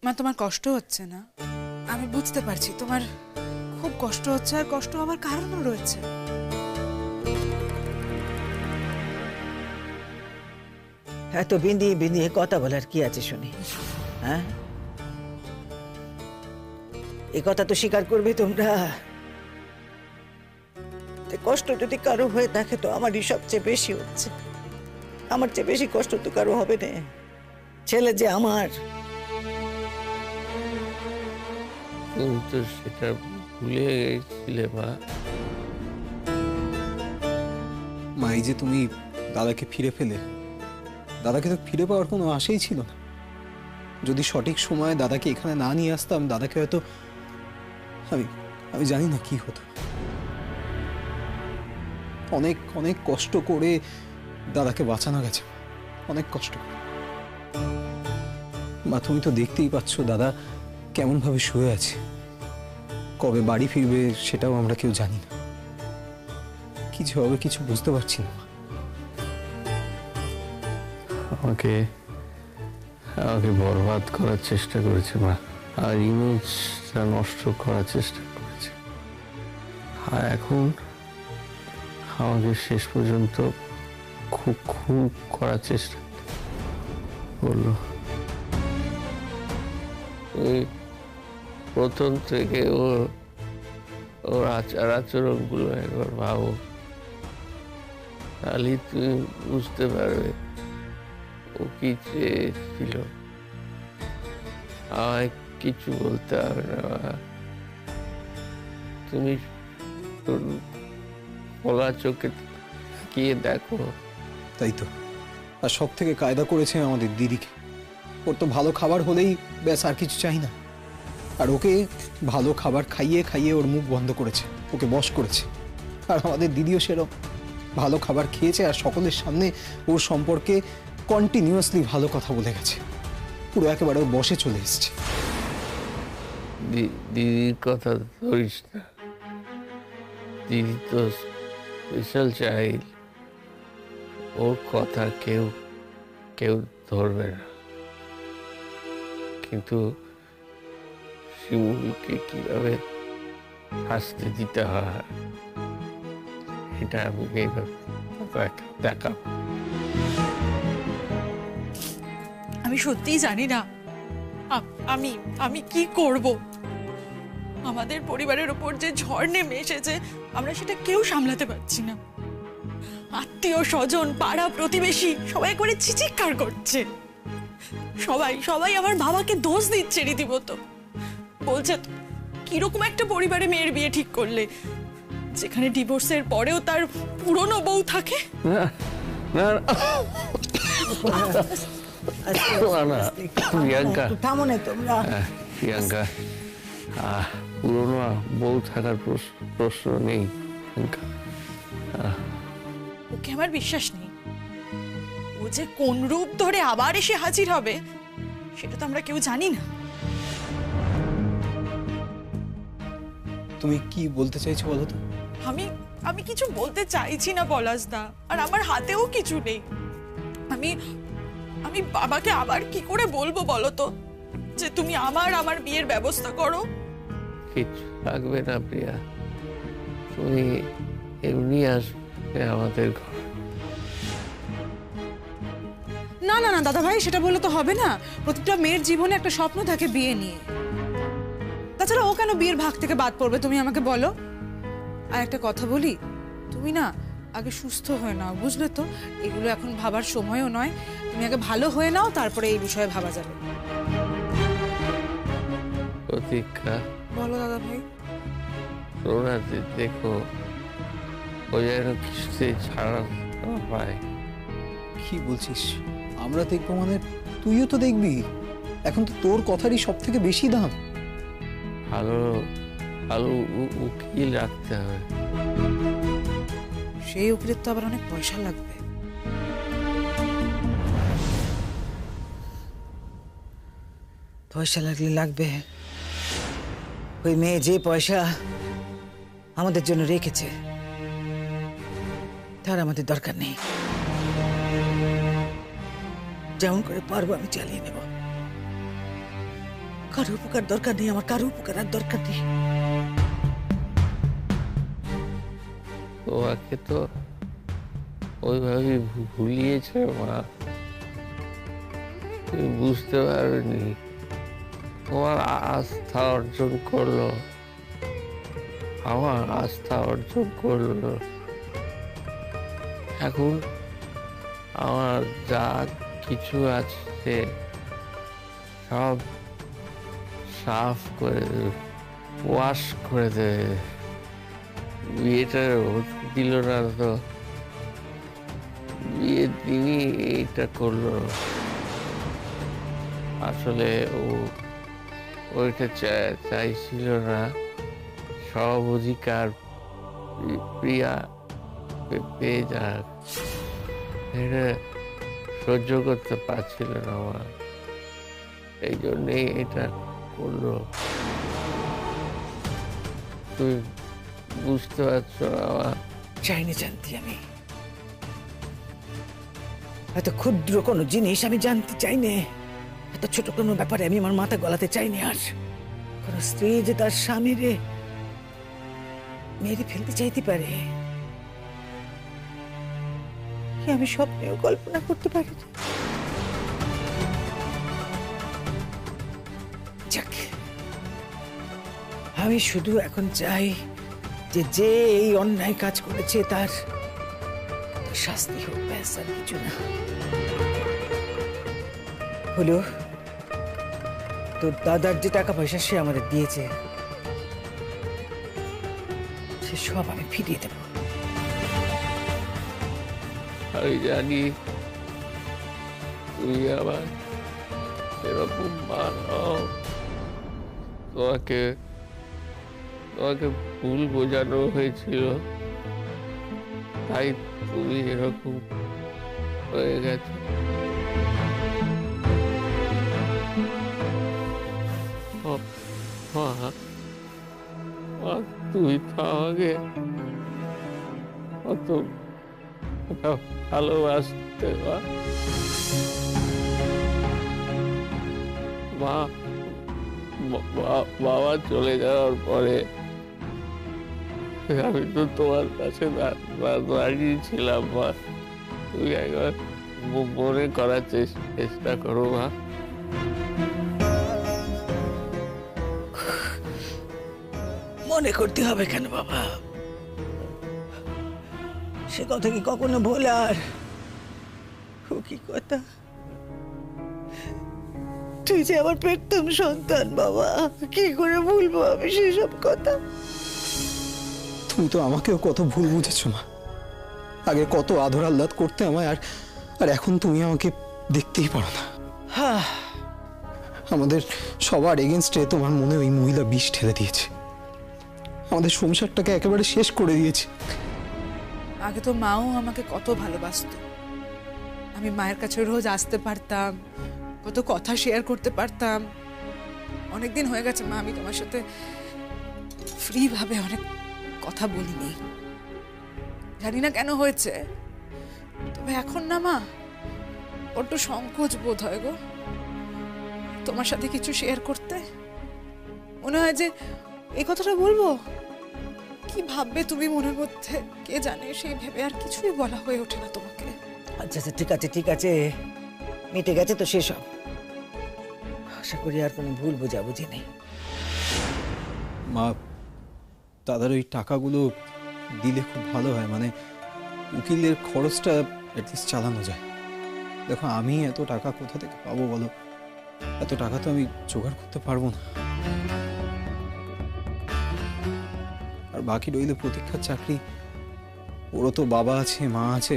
মা, তোমার কষ্ট হচ্ছে না? আমি বুঝতে পারছি তোমার খুব কষ্ট হচ্ছে, আর কষ্ট হওয়ার কারণও রয়েছে। এত বিঁধিয়ে বিঁধিয়ে কথা বলার কি আছে শুনি? হ্যাঁ, এ কথা তো স্বীকার করবে তোমরা। কষ্ট যদি কারো হয়ে থাকে তো আমারই সবচেয়ে বেশি হচ্ছে। আমার চেয়ে বেশি কষ্ট তো কারো হবে না। ছেলে যে আমার। তুমি তো সেটা ভুলে গেছিলে মা। মা, এই যে তুমি দাদাকে ফিরে পেলে, দাদাকে তো ফিরে পাওয়ার কোনো আশাই ছিল না। যদি সঠিক সময়ে দাদাকে এখানে না নিয়ে আসতাম, দাদাকে হয়তো আমি জানি না কি হতো। অনেক অনেক কষ্ট করে দাদাকে বাঁচানো গেছে, অনেক কষ্ট করে। মা, তুমি তো দেখতেই পাচ্ছ দাদা কেমন ভাবে শুয়ে আছে। কবে বাড়ি ফিরবে সেটাও আমরা কেউ জানি না। কিছু হবে কিছু বুঝতে পারছি না। আমাকে বরবাদ করার চেষ্টা করেছে মা, আর ইমেজটা নষ্ট করার চেষ্টা করেছে। আর এখন আমাকে শেষ পর্যন্ত খুন করার চেষ্টা করলো। ওই প্রথম থেকে ওর আচার আচরণগুলো একবার ভাবো, তাহলে তুমি বুঝতে পারবে ও কি চেয়েছিল। আমায় কিছু বলতে হবে না, তুমি খোলা চোখে গিয়ে দেখো। তাই তো। আর সব থেকে কায়দা করেছে আমাদের দিদিকে। ওর তো ভালো খাবার হলেই ব্যাস, আর কিছু চাই না। আর ওকে ভালো খাবার খাইয়ে খাইয়ে ওর মুখ বন্ধ করেছে, ওকে বশ করেছে। আর আমাদের দিদিও সেরকম ভালো খাবার খেয়েছে, আর সকলের সামনে ওর সম্পর্কে কন্টিনিউয়াসলি ভালো কথা বলে গেছে। পুরো একেবারে ওর বশে চলে এসেছে। দিদির কথা ধরিস না, দিদি তো স্পেশাল চাইল্ড, ওর কথা কেউ ধরবে না। কিন্তু শিমুলকে কিভাবে শাস্তি দিতে হয় এটা আমি দেখাবো। আমি সত্যিই জানি না আমি কি করব। আমাদের পরিবারের উপর যে ঝড় নেমে এসেছে, আমরা সেটা কেউ সামলাতে পারছি না। আত্মীয় স্বজন, পাড়া প্রতিবেশী সবাই করে চিৎকার করছে। সবাই আমার বাবাকে দোষ দিচ্ছে রীতিমতো। বলছে কিরকম একটা পরিবারে মেয়ের বিয়ে ঠিক করলে, যেখানে ডিভোর্সের পরেও তার পুরনো বউ থাকে। প্রিয়াঙ্কা, তোমরা প্রিয়াঙ্কা, পুরনো বউ থাকার প্রশ্ন নেই। ওকে আমার বিশ্বাস নেই। ও যে কোন রূপ ধরে আবার এসে হাজির হবে সেটা তো আমরা কেউ জানি না। তুমি কি বলতে চাইছো বলো তো? আমি কিছু বলতে চাইছি না পলাশদা, আর আমার হাতেও কিছু নেই। আমি বাবাকে আবার কি করে বলবো বলো তো, যে তুমি আমার বিয়ের ব্যবস্থা করো? কিছু লাগবে না প্রিয়া, তুমি এমনি আসবে আমাদের ঘর। না না না দাদা ভাই, সেটা বলে তো হবে না। প্রতিটা মেয়ের জীবনে একটা স্বপ্ন থাকে বিয়ে নিয়ে। তাছাড়া ও কেন বিয়ের ভাগ থেকে বাদ পড়বে তুমি আমাকে বলো? আর একটা কথা বলি, তুমি না আগে সুস্থ হয়ে নাও, বুঝলে তো? এগুলো এখন ভাবার সময়ও নয়। তুমি আগে ভালো হয়ে নাও, তারপরে এই বিষয়ে ভাবা যাবে। প্রতীক্ষা, বলো দাদা ভাই। রোনাতে দেখো, ও যেন কিছুতে ছাড়া পায়। কি বলছিস? আমরা দেখবো মানে? তুইও তো দেখবি। এখন তো তোর কথারই সব থেকে বেশি দাম। ভালো উকিল রাখতে হবে। সেই উকিলের তো আবার অনেক পয়সা লাগবে। পয়সা লাগলে লাগবে। ওই মেয়ে যে পয়সা আমাদের জন্য রেখেছে তার আমাদের দরকার নেই। যেমন করে পারবো আমি চালিয়ে নেব। কারো উপকার দরকার নেই, আমার কারো উপকার আর দরকার নেই। তোমাকে তো ওইভাবে ভুলিয়েছে মা, তুমি বুঝতে পারোনি। তোমার আস্থা অর্জন করলো, আমার আস্থা অর্জন করলো। এখন আমার যা কিছু আছে সব সাফ করে দেবে, ওয়াশ করে দেবে। বিয়েটা দিল না তো, বিয়ের দিনই এটা করলো। আসলে ওইটা চাইছিল না, সব অধিকার প্রিয়া পেয়ে যাক, এটা সহ্য করতে পারছিল না আমার, এই জন্যেই এটা করলো। তুই বুঝতে পারছো না আমার? চাইনি জানতে আমি, এত ক্ষুদ্র কোনো জিনিস আমি জানতে চাইনি, এত ছোট কোনো ব্যাপারে আমি আমার মাথা গলাতে চাইনি। আর কোন স্ত্রী যে তার স্বামীরে মেরে ফেলতে চাইতে পারে কি আমি স্বপ্নেও কল্পনা করতে পারি না। যাক, আমি শুধু এখন চাই যে যে এই অন্যায় কাজ করেছে তার শাস্তি হোক, ব্যাস, আর কিছু না। হলো তোর দাদার যে টাকা পয়সা সে আমাদের দিয়েছে, সে সব আমি ফিরিয়ে দেব। আমি জানি তুমি আবার এরকম মানাও, তোমাকে ভুল বোঝানো হয়েছিল, তাই তুমি এরকম হয়ে গেছো। তুমি তো আমাকে অত ভালোবাসতে, বাবা চলে যাওয়ার পরে আমি তো তোমার কাছে দাঁড়িয়ে ছিলাম মা। তুমি একবার মনে করার চেষ্টা করো মা। মনে করতে হবে কেন বাবা? সে কথা কি কখনো ভোলার? ও কি কথা, তুই যে আমার প্রথম সন্তান বাবা, কি করে ভুলবো আমি সেসব কথা? তুমি তো আমাকেও কত ভুল বুঝেছো মা। আগে কত আদর আহ্লাদ করতে আমায়, আর এখন তুমি আমাকে দেখতেই পারো না। হ্যাঁ, আমাদের সবার এগেনস্টে তোমার মনে ওই মহিলা বিষ ঢেলে দিয়েছে, আমাদের সংসারটাকে একেবারে শেষ করে দিয়েছে। আগে তো মাও আমাকে কত ভালোবাসতো, আমি মায়ের কাছে রোজ আসতে পারতাম, কত কথা শেয়ার করতে পারতাম। অনেকদিন হয়ে গেছে মা আমি তোমার সাথে ফ্রি ভাবে অনেক কথা বলিনি, জানি না কেন হয়েছে। তবে এখন না মা, বড্ড সংকোচ বোধ হয় গো তোমার সাথে কিছু শেয়ার করতে। মনে হয় যে এই কথাটা বলবো, কি ভাববে তুমি মনের মধ্যে কে জানে, সেই ভেবে আর কিছুই বলা হয়ে ওঠে না তোমাকে। আচ্ছা আচ্ছা, ঠিক আছে ঠিক আছে, মিটে গেছে তো সেসব। আশা করি আর কোনো ভুল বোঝাবুঝি নেই। মা, দাদার ওই টাকাগুলো দিলে খুব ভালো হয়, মানে উকিলের খরচটা অ্যাটলিস্ট চালানো যায়। দেখো, আমি এত টাকা কোথা থেকে পাবো বলো? এত টাকা তো আমি জোগাড় করতে পারবো না। আর বাকি রইলে প্রতীক্ষার চাকরি, ওরও তো বাবা আছে, মা আছে,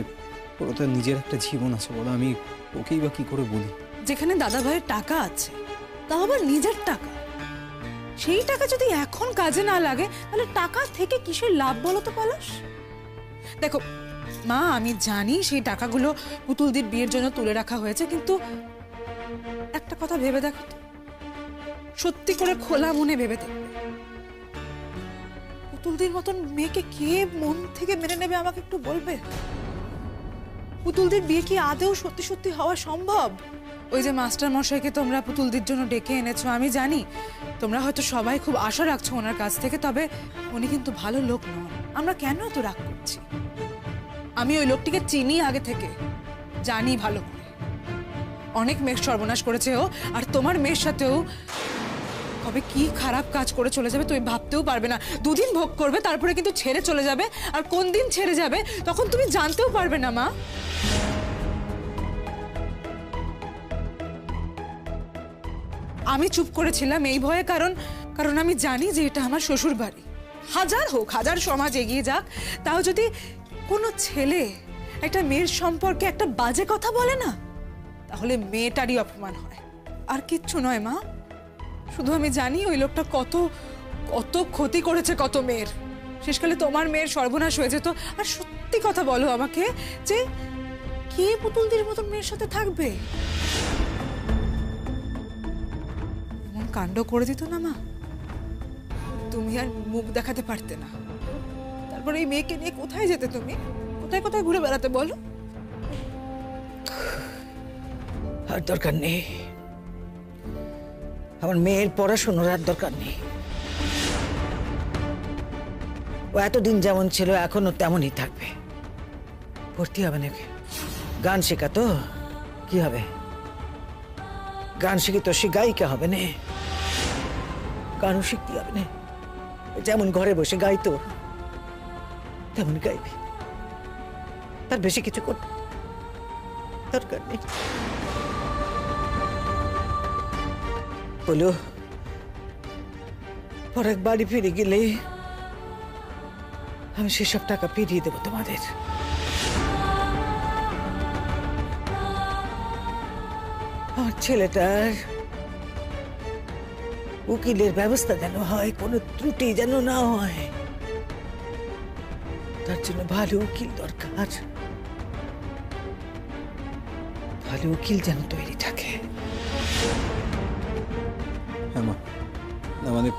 ওরও তো নিজের একটা জীবন আছে, বলো আমি ওকেই বা কি করে বলি? যেখানে দাদা ভাইয়ের টাকা আছে, তা আবার নিজের টাকা, সেই টাকা যদি এখন কাজে না লাগে তাহলে টাকা থেকে কিসের লাভ বলো তো পলাশ? দেখো মা, আমি জানি সেই টাকাগুলো পুতুলদির বিয়ের জন্য তুলে রাখা হয়েছে, কিন্তু একটা কথা ভেবে দেখো তো, সত্যি করে খোলা মনে ভেবে দেখবে, পুতুলদির মতন মেয়েকে কে মন থেকে মেনে নেবে আমাকে একটু বলবে? পুতুলদির বিয়ে কি আদৌ সত্যি সত্যি হওয়া সম্ভব? ওই যে মাস্টার মশাইকে তোমরা পুতুলদির জন্য ডেকে এনেছো, আমি জানি তোমরা হয়তো সবাই খুব আশা রাখছো ওনার কাছ থেকে, তবে উনি কিন্তু ভালো লোক নন। আমরা কেন এত রাগ করছি? আমি ওই লোকটিকে চিনি আগে থেকে, জানি ভালো করে। অনেক মেয়ের সর্বনাশ করেছে ও, আর তোমার মেয়ের সাথেও কবে কি খারাপ কাজ করে চলে যাবে তুমি ভাবতেও পারবে না। দুদিন ভোগ করবে, তারপরে কিন্তু ছেড়ে চলে যাবে, আর কোন দিন ছেড়ে যাবে তখন তুমি জানতেও পারবে না মা। আমি চুপ করেছিলাম এই ভয়ে, কারণ আমি জানি যে এটা আমার শ্বশুর বাড়ি। হাজার হোক, হাজার সমাজ এগিয়ে যাক, তাও যদি কোনো ছেলে একটা মেয়ের সম্পর্কে একটা বাজে কথা বলে না, তাহলে মেয়েটারই অপমান হয়, আর কিচ্ছু নয় মা। শুধু আমি জানি ওই লোকটা কত কত ক্ষতি করেছে কত মেয়ের। শেষকালে তোমার মেয়ের সর্বনাশ হয়ে যেত। আর সত্যি কথা বলো আমাকে, যে কে পুতুলদের মতন মেয়ের সাথে থাকবে? এমন কাণ্ড করে দিত না মা, তুমি আর মুখ দেখাতে পারতে না। তারপরে এই মেয়েকে নিয়ে কোথায় যেতে তুমি? কোথায় কোথায় ঘুরে বেড়াতে বলো? আর দরকার নেই, আমার মেয়ের পড়াশোনার আর দরকার নেই। ও এতদিন যেমন ছিল এখনো তেমনই থাকবে। ভর্তি হবে নাকি? গান শেখা তো কি হবে? গান শিখে তো সে গায়িকা হবে না, গানও শিখতে হবে না। যেমন ঘরে বসে গাইতো তেমন গাইবে, তার বেশি কিছু করতে দরকার নেই। বলো, পরে বাড়ি ফিরে গেলে আমি সেসব টাকা ফিরিয়ে দেবো তোমাদের। আমার ছেলেটার উকিলের ব্যবস্থা যেন হয়, কোনো ত্রুটি যেন না হয়, তার জন্য ভালো উকিল দরকার। ভালো উকিল যেন তৈরি থাকে। হ্যাঁ মা, না মানে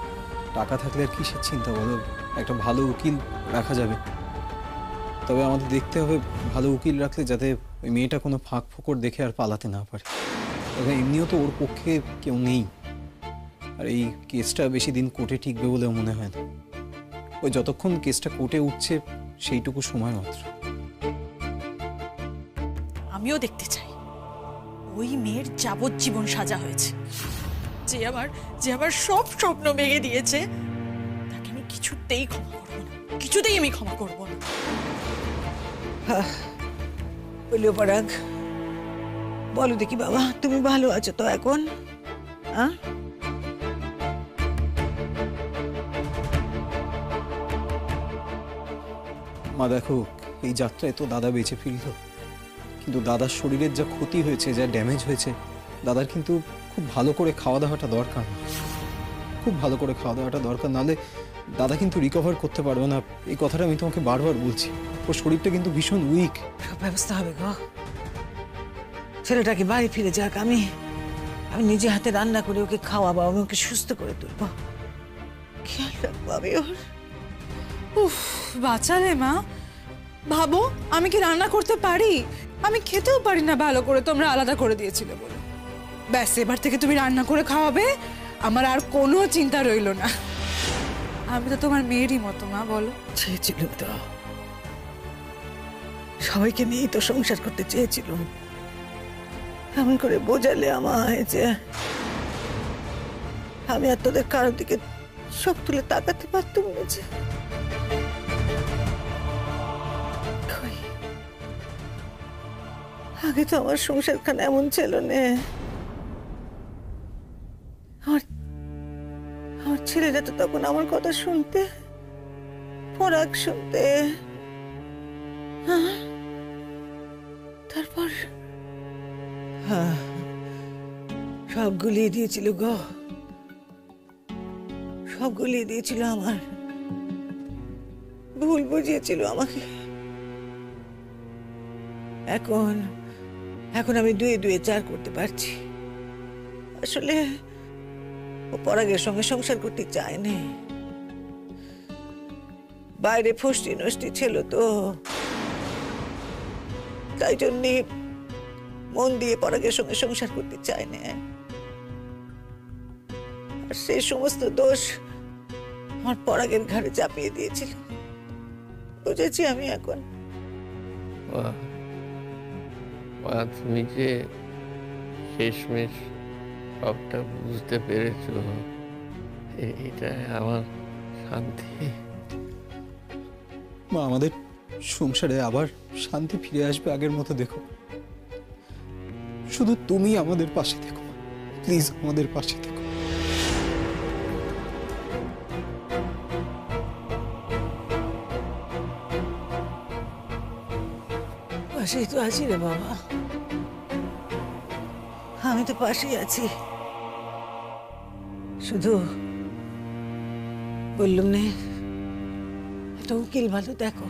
টাকা থাকলে আর কিসের চিন্তা বলো? একটা ভালো উকিল রাখা যাবে, তবে আমাদের দেখতে হবে ভালো উকিল রাখলে যাতে ওই মেয়েটা কোনো ফাঁক ফোকর দেখে আর পালাতে না পারে। তবে এমনিও তো ওর পক্ষে কেউ নেই, আর এই কেসটা বেশি দিন কোর্টে টিকবে বলেও মনে হয় না। ওই যতক্ষণ কেসটা কোর্টে উঠছে সেইটুকু সময় মাত্র। আমিও দেখতে চাই ওই মেয়ের যাবজ্জীবন সাজা হয়েছে। যে আমার সব স্বপ্ন ভেঙে দিয়েছে, তাকে আমি কিছুতেই ক্ষমা করবো না, কিছুতেই আমি ক্ষমা করবো না। বলিও পরাগ, বলো দেখি বাবা, তুমি ভালো আছো তো এখন? মা দেখো, এই যাত্রায় তো দাদা বেঁচে ফিরল, কিন্তু দাদার শরীরের যা ক্ষতি হয়েছে, যা ড্যামেজ হয়েছে, দাদার কিন্তু খুব ভালো করে খাওয়া দাওয়াটা দরকার। খুব ভালো করে খাওয়া দাওয়াটা দরকার, নাহলে দাদা কিন্তু রিকভার করতে পারবে না। এই কথাটা আমি তোমাকে বারবার বলছি। ওর শরীরটা কিন্তু ভীষণ উইক। সব ব্যবস্থা হবে গো, ছেলেটাকে বাড়ি ফিরে যাক। আমি নিজে হাতে রান্না করে ওকে খাওয়াবো, আমি ওকে সুস্থ করে তুলবো, খেয়াল রাখবো আমি ওর। উফ, বাঁচালে মা। ভাবো, আমি কি রান্না করতে পারি? আমি খেতেও পারি না ভালো করে, তোমরা আলাদা করে দিয়েছিলে বলে। ব্যাস, এবার থেকে তুমি রান্না করে খাওয়াবে, আমার আর কোনো চিন্তা রইলো না। আমি তো তোমার মেয়েরই মতো মা, বলো। চেয়েছিল তো, সবাইকে নিয়েই তো সংসার করতে চেয়েছিল। এমন করে বোঝালে আমায় যে আমি আর তোদের কারোর দিকে সব তুলে তাকাতে পারতাম না। যে কই, আগে তো আমার সংসারখানা এমন ছিল না। আমার ছেলেরা তো তখন আমার কথা শুনতে, পরাগ শুনতে, তারপর সব গুলিয়ে দিয়েছিল গো, সব গুলিয়ে দিয়েছিল। আমার ভুল বুঝিয়েছিল আমাকে। এখন আমি দুয়ে দুয়ে চার করতে পারছি। আসলে ও পরাগের সঙ্গে সংসার করতে চায়নি, বাইরে ফষ্টি নষ্টি ছিল তো, তাই জন্যে মন দিয়ে পরাগের সঙ্গে সংসার করতে চায় না। আর সেই সমস্ত দোষ আমার পরাগের ঘাড়ে চাপিয়ে দিয়েছিল। বুঝেছি আমি এখন। মা, মা, তুমি যে শেষমেশ সবটা বুঝতে পেরেছো, এটাই আমার শান্তি। মা, আমাদের সংসারে আবার শান্তি ফিরে আসবে আগের মতো, দেখো। শুধু তুমি আমাদের পাশে থেকো, প্লিজ আমাদের পাশে থেকো। পাশেই তো আছি রে বাবা, আমি তো পাশেই আছি। শুধু বললুম নে, একটা উকিল ভালো দেখো,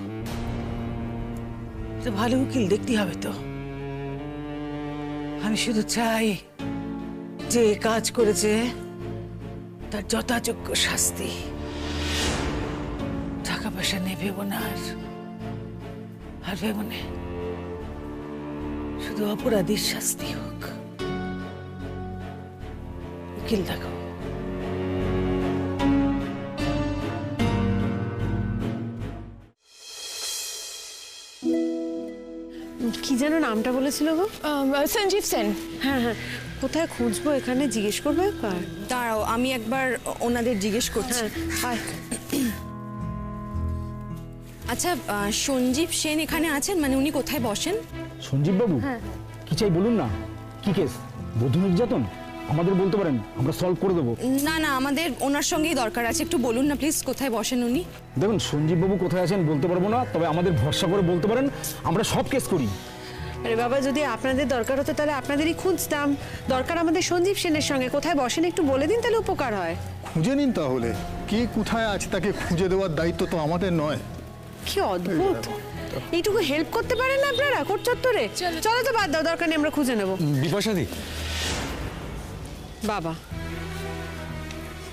একটা ভালো উকিল দেখতে হবে তো। আমি শুধু চাই যে কাজ করেছে তার যথাযোগ্য শাস্তি। টাকা পয়সা নেই ভেবো না, আর ভেবো না, শুধু অপরাধীর শাস্তি হোক। উকিল দেখো। কি যেন নামটা বলেছিল গো? সঞ্জীব সেন। হ্যাঁ হ্যাঁ, কোথায় খুঁজবো এখানে জিজ্ঞেস করবো একবার। দাঁড়াও, আমি একবার ওনাদের জিজ্ঞেস করছি। আয়। আচ্ছা, সঞ্জীব সেন এখানে আছেন? মানে উনি কোথায় বসেন? সঞ্জীব বাবু, কি চাই বলুন না। কি কেস? বধূ নির্যাতন? আমাদের বলতে পারেন, আমরা সলভ করে দেবো। না না, আমাদের ওনার সঙ্গেই দরকার আছে, একটু বলুন না প্লিজ, কোথায় বসেন উনি? দেখুন, সঞ্জীব বাবু কোথায় আছেন বলতে পারবো না, তবে আমাদের ভরসা করে বলতে পারেন, আমরা সব কেস করি। আরে বাবা, যদি আপনাদের দরকার হতো তাহলে আপনাদেরই খুঁজতাম। দরকার আমাদের সঞ্জীব সেনের সঙ্গে। কোথায় বসেন একটু বলে দিন, তাহলে উপকার হয়। খুঁজে নিন তাহলে, কে কোথায় আছে তাকে খুঁজে দেওয়ার দায়িত্ব তো আমাদের নয়। কি অদ্ভুত, এইটুকু হেল্প করতে পারেন না আপনারা কোর্ট চত্বরে? চলো তো, বাদ দাও, দরকার নেই, আমরা খুঁজে নেবো। বিপাশাদি, বাবা,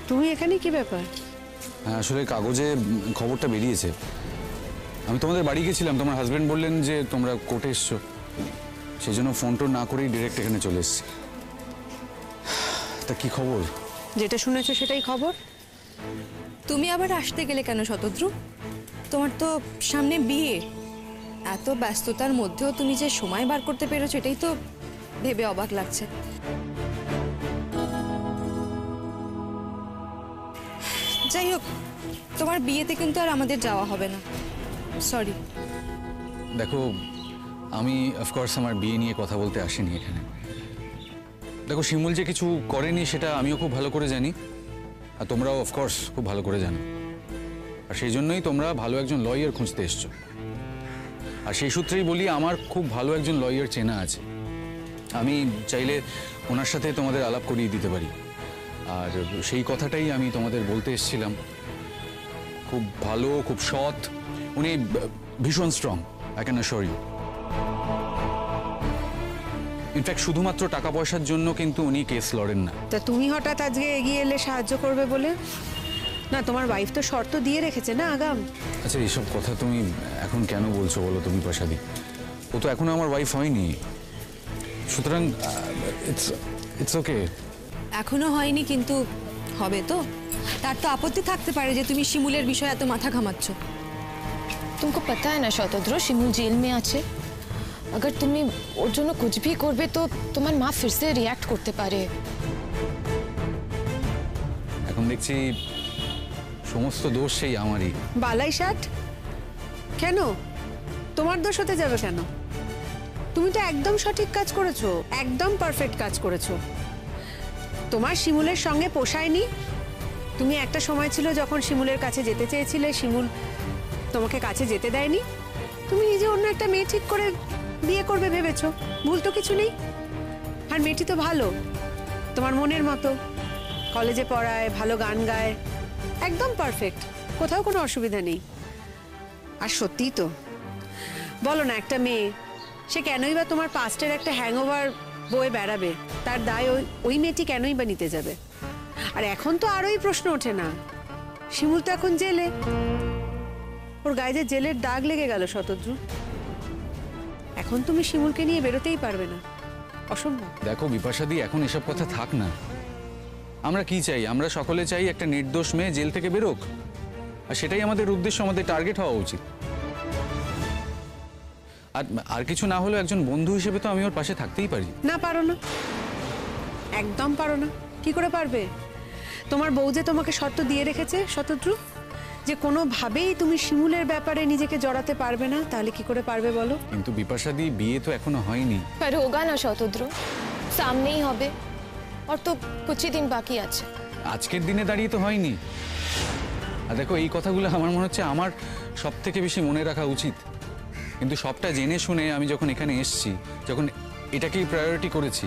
তুমি এখানে কি ব্যাপার? হ্যাঁ, আসলে কাগজে খবরটা বেরিয়েছে। আমি তোমাদের বাড়ি গেছিলাম, তোমার হাজব্যান্ড বললেন যে তোমরা কোর্টে এসছো, সেই জন্য ফোন টোন না করেই ডিরেক্ট এখানে চলে এসেছি। তা কি খবর? যেটা শুনেছো সেটাই খবর। তুমি আবার আসতে গেলে কেন শতদ্রু? তোমার তো সামনে বিয়ে, এত ব্যস্ততার মধ্যেও তুমি যে সময় বার করতে পেরেছো এটাই তো ভেবে অবাক লাগছে। যাই হোক, তোমার বিয়েতে কিন্তু আর আমাদের যাওয়া হবে না, সরি। দেখো, আমি অফকোর্স আমার বিয়ে নিয়ে কথা বলতে আসিনি এখানে। দেখো, শিমুল যে কিছু করেনি সেটা আমিও খুব ভালো করে জানি, আর তোমরাও অফকোর্স খুব ভালো করে জানো। আর সেই জন্যই তোমরা ভালো একজন লয়ার খুঁজতে এসছো। আর সেই সূত্রেই বলি, আমার খুব ভালো একজন লয়ার চেনা আছে, আমি চাইলে ওনার সাথে তোমাদের আলাপ করিয়ে দিতে পারি। আর সেই কথাটাই আমি তোমাদের বলতে এসেছিলাম। খুব ভালো, খুব সৎ, উনি ভীষণ strong, I can assure you. In fact শুধুমাত্র টাকা পয়সার জন্য কিন্তু উনি কেস লড়েন না। তা তুমি হঠাৎ আজকে এগিয়ে এলে সাহায্য করবে বলে? না, তোমার ওয়াইফ তো শর্ত দিয়ে রেখেছে না আগাম। আচ্ছা, এইসব কথা তুমি এখন কেন বলছো বলো তো বিপাশাদি? ও তো এখনো আমার ওয়াইফ হয়নি, সুতরাং ইটস ওকে। এখনো হয়নি, কিন্তু হবে তো। তার তো আপত্তি থাকতে পারে যে তুমি শিমুলের বিষয়ে এত মাথা ঘামাচ্ছ। तुमको पता है ना शतद्रु, शिमू जेल में আছে। अगर তুমি ওর জন্য कुछ भी করবে তো তোমার মা फिर से रिएक्ट করতে পারে। এখন দেখছি সমস্ত দোষ সেই আমারই। বালাই ষাট কেন? তোমার দোষ হতে যাবে কেন? তুমি তো একদম সঠিক কাজ করেছো, একদম পারফেক্ট কাজ করেছো। তোমার শিমুলের সঙ্গে পোষায়নি। তুমি একটা সময় ছিল যখন শিমুলের কাছে যেতে চেয়েছিলে, শিমুল তোমাকে কাছে যেতে দেয়নি। তুমি নিজে অন্য একটা মেয়ে ঠিক করে বিয়ে করবে ভেবেছো, ভুল তো কিছু নেই। আর মেয়েটি তো ভালো, তোমার মনের মতো, কলেজে পড়ায়, ভালো গান গায়, একদম পারফেক্ট, কোথাও কোনো অসুবিধা নেই। আর সত্যিই তো, বলো না, একটা মেয়ে সে কেনই বা তোমার পাস্টের একটা হ্যাংওভার বয়ে বেড়াবে? তার দায় ওই মেয়েটি কেনই বা নিতে যাবে? আর এখন তো আরোই প্রশ্ন ওঠে না, শিমুল তো এখন জেলে, ওর গায়ে যে জেলের দাগ লেগে গেল শতদ্রু, এখন তুমি শিমুলকে নিয়ে বেরোতেই পারবে না। অসম্ভব। দেখো বিপাশাদি, এখন এসব কথা থাক না। আমরা কি চাই? আমরা সকলে চাই একটা নির্দোষ মেয়ে জেল থেকে বেরোক, আর সেটাই আমাদের উদ্দেশ্য, আমাদের টার্গেট হওয়া উচিত। আর কিছু না হলেও একজন বন্ধু হিসেবে তো আমি ওর পাশে থাকতেই পারি। না, পারো না, একদম পারো না। কি করে পারবে? তোমার বউ যে তোমাকে শর্ত দিয়ে রেখেছে শতদ্রু, যে কোনোভাবেই তুমি শিমুলের ব্যাপারে নিজেকে জড়াতে পারবে না, তাহলে কি করে পারবে বলো? কিন্তু বিপাশাদি, বিয়ে তো এখনো হয়নি। पर होगा ना शतद्रु, सामने ही হবে, और तो कुछ ही दिन बाकी আছে। আজকের দিনে দাঁড়িয়ে তো হয়নি। আর দেখো, এই কথাগুলো আমার মনে হচ্ছে আমার সব থেকে বেশি মনে রাখা উচিত। কিন্তু সবটা জেনে শুনে আমি যখন এখানে এসেছি, যখন এটাকেই প্রায়োরিটি করেছি,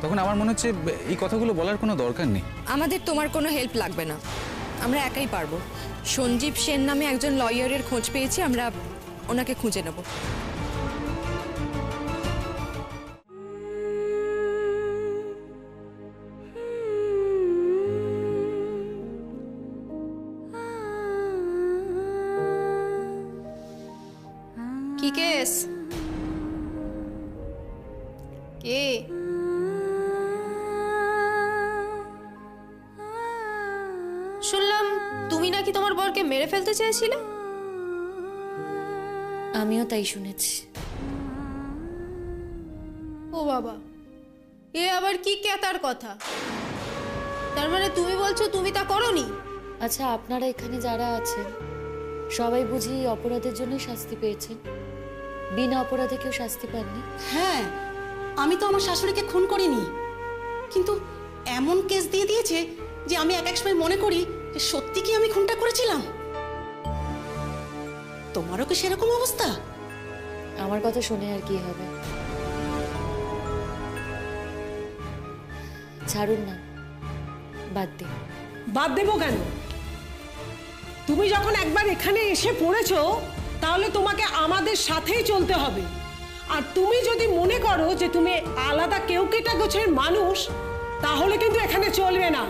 তখন আমার মনে হচ্ছে এই কথাগুলো বলার কোনো দরকার নেই। আমাদের তোমার কোনো হেল্প লাগবে না, আমরা একাই পারবো। সঞ্জীব সেন নামে একজন লয়ারের খোঁজ পেয়েছি, আমরা ওনাকে খুঁজে নেব। কি কেস? কে? শুনলাম তুমি নাকি তোমার বরকে মেরে ফেলতে চেয়েছিলে। আমিও তাই শুনেছি। ও বাবা, এ আবার কি কেতার কথা? তার মানে তুমি বলছো তুমি তা করোনি? আচ্ছা, আপনারা এখানে যারা আছেন সবাই বুঝি অপরাধের জন্য শাস্তি পেয়েছেন, বিনা অপরাধে কেউ শাস্তি পাননি? হ্যাঁ, আমি তো আমার শাশুড়িকে খুন করিনি, কিন্তু এমন কেস দিয়ে দিয়েছে যে আমি এক এক সময় মনে করি যে সত্যি কি আমি খুনটা করেছিলাম। তোমারও কি সেরকম অবস্থা? আমার কথা শুনে আর কি হবে, ছাড়ুন না, বাদ দিন। বাদ দেবো কেন? তুমি যখন একবার এখানে এসে পড়েছো, তাহলে তোমাকে আমাদের সাথেই চলতে হবে। আর তুমি যদি মনে করো যে তুমি আলাদা কেউ কেটা গোছের মানুষ, তাহলে কিন্তু এখানে চলবে না।